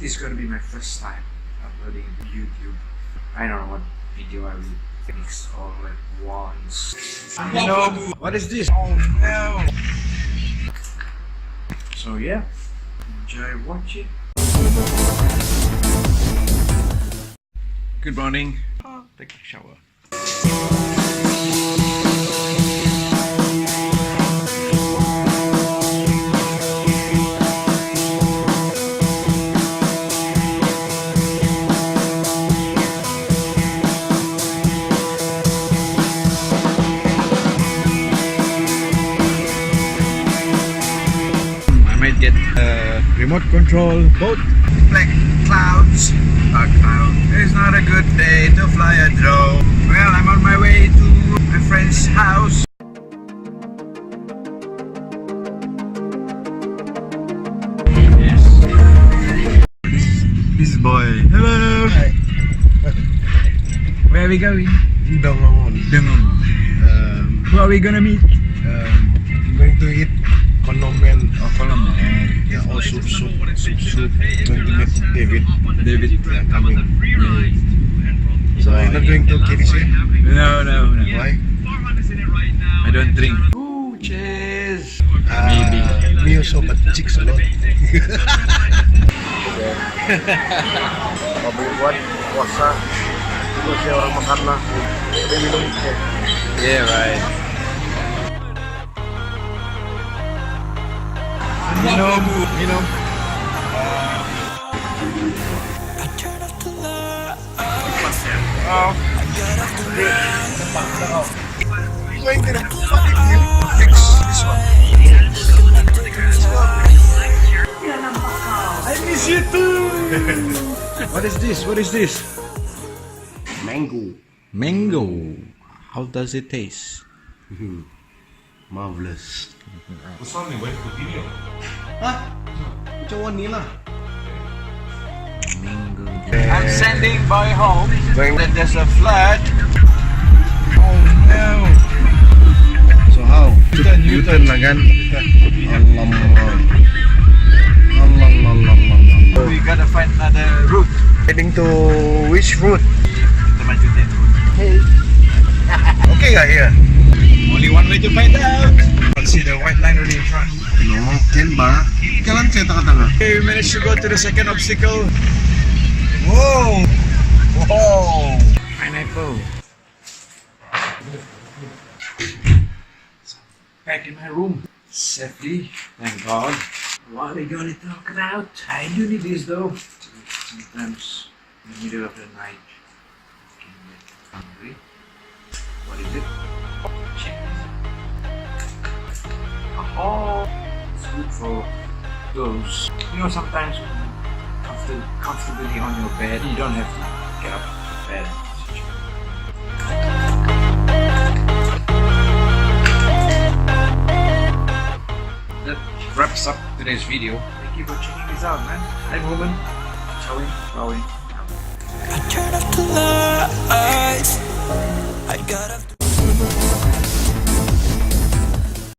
This is gonna be my first time uploading to YouTube. I don't know what video I will mix all at once. You know, what is this? Oh no! So yeah, enjoy watching. Good morning. Take a shower. Get remote control boat. Black clouds. A cloud. It's not a good day to fly a drone. Well, I'm on my way to my friend's house. Yes. This boy. Hello. Hi. Where are we going? Dangon. Who are we gonna meet? I'm going to eat Colombian. Colombo. Yeah, all soup. Going to meet David. Yeah, coming. Yeah. So I'm not going to KDC. No. Why? I don't drink. Ooh, cheers. Maybe. Me also, but chicks a lot. Pabrik buat puasa. Itu sih orang makan lah. Dia minum. Yeah, right. Minum. Oh. Going to the fucking view. This one. I miss you too. What is this? Mango. How does it taste? Marvelous. Mango. I'm sending boy home. Going. Then there's a flood. Oh no. So how? Newton lah kan? We gotta find another route. Heading to which route? The Majutin route. Hey. Okay gak here? Only one way to find out. I'll see the white line already in front. No, mungkin ba? Jalan saya tengah-tengah. Okay, we managed to go to the second obstacle. Wow! Pineapple. Back in my room. Safely, thank God. What are we gonna talk about? I do need this though. Sometimes in the middle of the night, I can get hungry. What is it? Check this. Oh, it's good for those. You know, sometimes when you're comfortably on your bed, you don't have to get up from bed. That wraps up today's video. Thank you for checking this out, man. Hi, woman. Chowing. I turn off the lights. I got up.